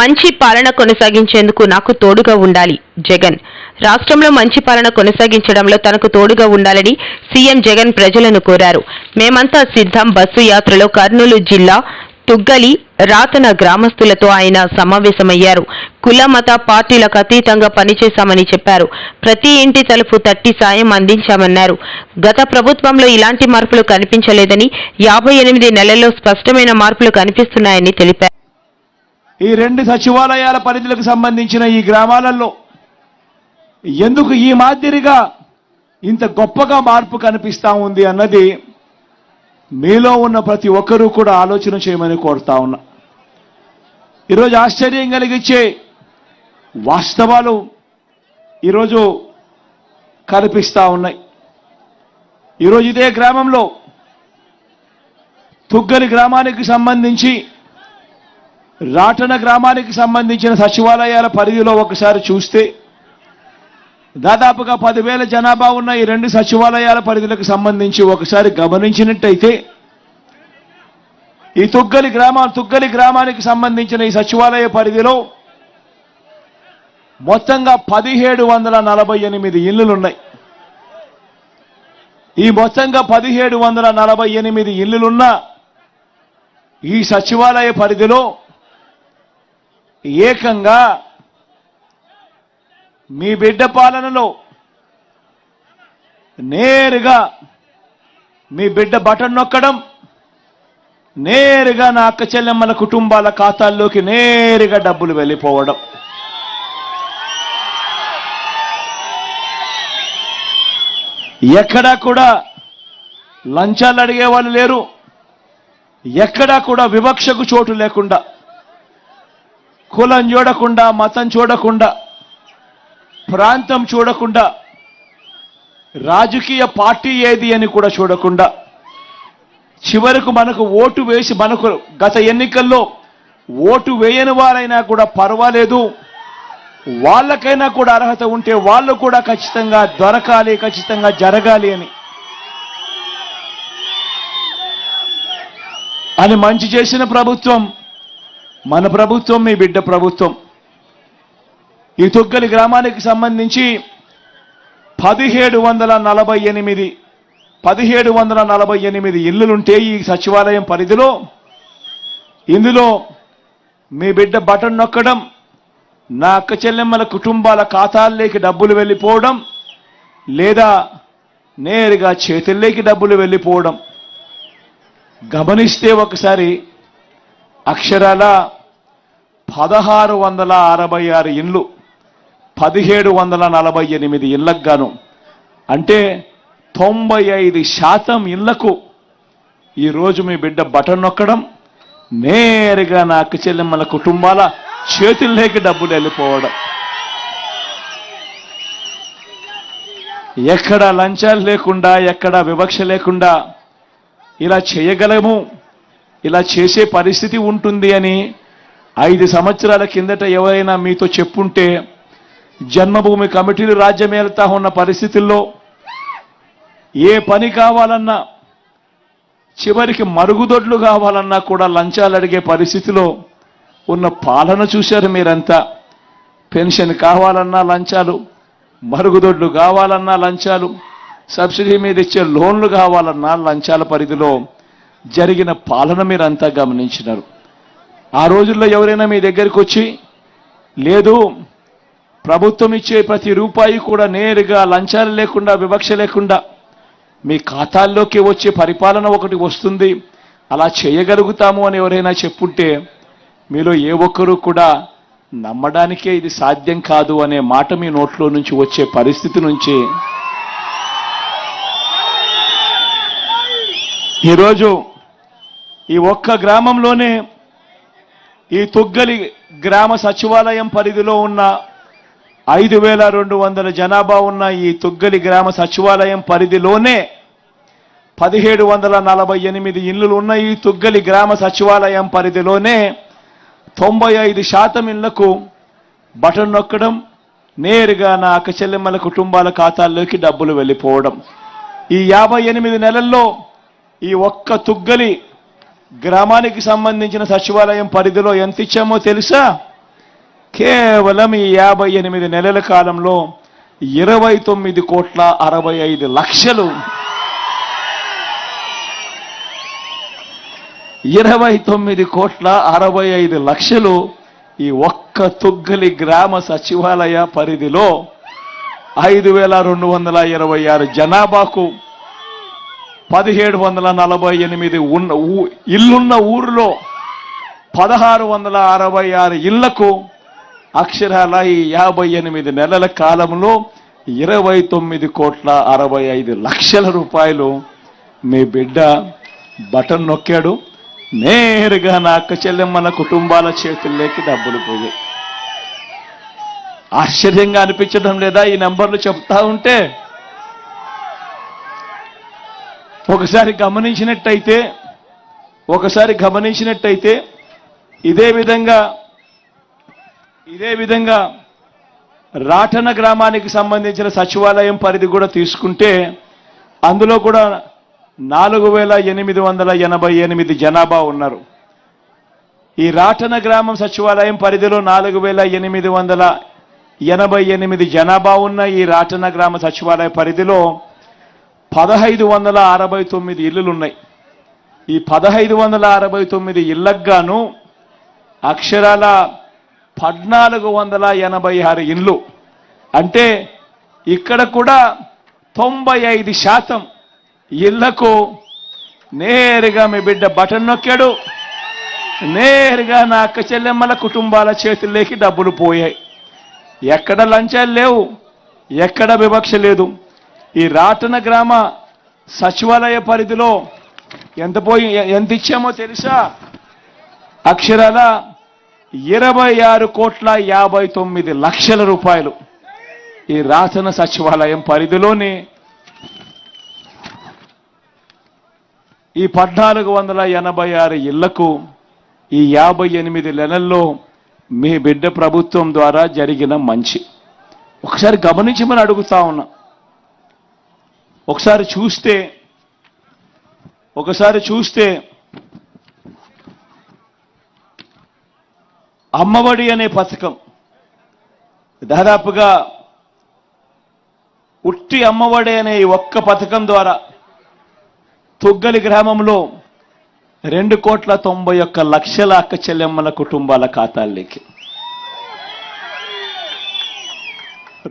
మంచి పాలన కొనసాగించేందుకు నాకు తోడుగా ఉండాలి జగన్. రాష్ట్రంలో మంచి పాలన కొనసాగించడంలో తనకు తోడుగా ఉండాలని సీఎం జగన్ ప్రజలను కోరారు. మేమంతా సిద్ధం బస్సు యాత్రలో కర్నూలు జిల్లా తుగ్గలి రాతన గ్రామస్తులతో ఆయన సమావేశమయ్యారు. కుల మత పార్టీలకు అతీతంగా పనిచేశామని చెప్పారు. ప్రతి ఇంటి తలుపు తట్టి సాయం అందించామన్నారు. గత ప్రభుత్వంలో ఇలాంటి మార్పులు కనిపించలేదని 58 నెలల్లో స్పష్టమైన మార్పులు కనిపిస్తున్నాయని తెలిపారు. ఈ 2 సచివాలయాల పరిధులకు సంబంధించిన ఈ గ్రామాలలో ఎందుకు ఈ మాదిరిగా ఇంత గొప్పగా మార్పు కనిపిస్తా ఉంది అన్నది మీలో ఉన్న ప్రతి ఒక్కరూ కూడా ఆలోచన చేయమని కోరుతా ఉన్నా. ఈరోజు ఆశ్చర్యం కలిగించే వాస్తవాలు ఈరోజు కనిపిస్తా ఉన్నాయి. ఈరోజు ఇదే గ్రామంలో తుగ్గలి గ్రామానికి సంబంధించి రాటన గ్రామానికి సంబంధించిన సచివాలయాల పరిధిలో ఒకసారి చూస్తే దాదాపుగా 10,000 జనాభా ఉన్న ఈ 2 సచివాలయాల పరిధులకు సంబంధించి ఒకసారి గమనించినట్టయితే ఈ తుగ్గలి గ్రామానికి సంబంధించిన ఈ సచివాలయ పరిధిలో మొత్తంగా 1748 ఇళ్లులున్నాయి. ఈ మొత్తంగా 1748 ఇళ్లులున్న ఈ సచివాలయ పరిధిలో ఏకంగా మీ బిడ్డ పాలనలో నేరుగా మీ బిడ్డ బటన్ నొక్కడం, నేరుగా నా అక్క చెల్లెమ్మల కుటుంబాల ఖాతాల్లోకి నేరుగా డబ్బులు వెళ్ళిపోవడం, ఎక్కడా కూడా లంచాలు అడిగే వాళ్ళు లేరు. ఎక్కడా కూడా వివక్షకు చోటు లేకుండా, కులం చూడకుండా, మతం చూడకుండా, ప్రాంతం చూడకుండా, రాజకీయ పార్టీ ఏది అని కూడా చూడకుండా, చివరకు మనకు ఓటు వేసి మనకు గత ఎన్నికల్లో ఓటు వేయని వారైనా కూడా పర్వాలేదు, వాళ్ళకైనా కూడా అర్హత ఉంటే వాళ్ళు కూడా ఖచ్చితంగా దొరకాలి, ఖచ్చితంగా జరగాలి అని మంచి చేసిన ప్రభుత్వం మన ప్రభుత్వం, మీ బిడ్డ ప్రభుత్వం. ఈ తుగ్గలి గ్రామానికి సంబంధించి 1748 ఇళ్లులుంటే ఈ సచివాలయం పరిధిలో, ఇందులో మీ బిడ్డ బటన్ నొక్కడం, నా అక్క చెల్లెమ్మల కుటుంబాల ఖాతాల్లోకి డబ్బులు వెళ్ళిపోవడం, లేదా నేరుగా చేతుల్లోకి డబ్బులు వెళ్ళిపోవడం గమనిస్తే ఒకసారి అక్షరాల 1666 ఇండ్లు 1748 ఇళ్లకు గాను, అంటే 95% ఇళ్లకు ఈరోజు మీ బిడ్డ బటన్ నొక్కడం, నేరుగా నా అక్క చెల్లెమ్మల కుటుంబాల చేతుల్లోకి డబ్బులు వెళ్ళిపోవడం, ఎక్కడ లంచాలు లేకుండా, ఎక్కడ వివక్ష లేకుండా ఇలా చేయగలము, ఇలా చేసే పరిస్థితి ఉంటుంది అని 5 సంవత్సరాల కిందట ఎవరైనా మీతో చెప్పుంటే, జన్మభూమి కమిటీలు రాజ్యమేలుతా ఉన్న పరిస్థితుల్లో ఏ పని కావాలన్నా, చివరికి మరుగుదొడ్లు కావాలన్నా కూడా లంచాలు అడిగే పరిస్థితిలో ఉన్న పాలన చూశారు మీరంతా. పెన్షన్ కావాలన్నా లంచాలు, మరుగుదొడ్లు కావాలన్నా లంచాలు, సబ్సిడీ మీద ఇచ్చే లోన్లు కావాలన్నా లంచాల పరిధిలో జరిగిన పాలన మీరంతా గమనించినారు. ఆ రోజుల్లో ఎవరైనా మీ దగ్గరికి వచ్చి, లేదు ప్రభుత్వం ఇచ్చే ప్రతి రూపాయి కూడా నేరుగా లంచాలు లేకుండా, వివక్ష లేకుండా మీ ఖాతాల్లోకి వచ్చే పరిపాలన ఒకటి వస్తుంది, అలా చేయగలుగుతాము అని ఎవరైనా చెప్పుంటే మీలో ఏ ఒక్కరూ కూడా నమ్మడానికే ఇది సాధ్యం కాదు అనే మాట మీ నోట్లో నుంచి వచ్చే పరిస్థితి నుంచి ఈరోజు ఈ ఒక్క గ్రామంలోనే, ఈ తుగ్గలి గ్రామ సచివాలయం పరిధిలో ఉన్న 5200 జనాభా ఉన్న ఈ తుగ్గలి గ్రామ సచివాలయం పరిధిలోనే 1748 ఇళ్లు ఉన్న ఈ తుగ్గలి గ్రామ సచివాలయం పరిధిలోనే 95% ఇళ్లకు బటన్ నొక్కడం, నేరుగా నా అక్క చెల్లెమ్మల కుటుంబాల ఖాతాల్లోకి డబ్బులు వెళ్ళిపోవడం. ఈ 58 నెలల్లో ఈ ఒక్క తుగ్గలి గ్రామానికి సంబంధించిన సచివాలయం పరిధిలో ఎంత ఇచ్చామో తెలుసా? కేవలం ఈ 58 నెలల కాలంలో 29,65,00,000 29,65,00,000 ఈ ఒక్క తుగ్గలి గ్రామ సచివాలయ పరిధిలో 5,226 జనాభాకు 1,748 ఇల్లున్న ఊరిలో 1,666 ఇళ్లకు అక్షరాల ఈ 58 నెలల కాలంలో 29,65,00,000 రూపాయలు మీ బిడ్డ బటన్ నొక్కాడు. నేరుగా నా అక్క చెల్లెమ్మల కుటుంబాల చేతుల్లోకి డబ్బులు పోయాయి. ఆశ్చర్యంగా అనిపించడం లేదా ఈ నంబర్లు చెప్తా ఉంటే? ఒకసారి గమనించినట్టయితే ఇదే విధంగా రాటన గ్రామానికి సంబంధించిన సచివాలయం పరిధి కూడా తీసుకుంటే అందులో కూడా 4,888 జనాభా ఉన్నారు. ఈ రాటన గ్రామం సచివాలయం పరిధిలో 4,888 జనాభా ఉన్న ఈ రాటన గ్రామ సచివాలయ పరిధిలో 1,569 ఇళ్లులున్నాయి. ఈ 1,569 ఇళ్లకు గాను అక్షరాల 1,486 ఇండ్లు. అంటే ఇక్కడ కూడా 95% ఇళ్లకు నేరుగా మీ బిడ్డ బటన్ నొక్కాడు. నేరుగా నా అక్క చెల్లెమ్మల కుటుంబాల చేతుల్లోకి డబ్బులు పోయాయి. ఎక్కడ లంచాలు లేవు, ఎక్కడ వివక్ష లేదు. ఈ రాటన గ్రామ సచివాలయ పరిధిలో ఎంత ఇచ్చామో తెలుసా? అక్షరాల 26,59,00,000 రూపాయలు ఈ రాటన సచివాలయం పరిధిలోని ఈ 1,486 ఇళ్లకు ఈ 58 నెలల్లో మీ బిడ్డ ప్రభుత్వం ద్వారా జరిగిన మంచి ఒకసారి గమనించమని అడుగుతా ఉన్నా. ఒకసారి చూస్తే అమ్మఒడి అనే పథకం దాదాపుగా ఉట్టి అమ్మఒడి అనే ఈ ఒక్క పథకం ద్వారా తుగ్గలి గ్రామంలో 2,91,00,00,000 అక్క చెల్లెమ్మల కుటుంబాల ఖాతాల్లోకి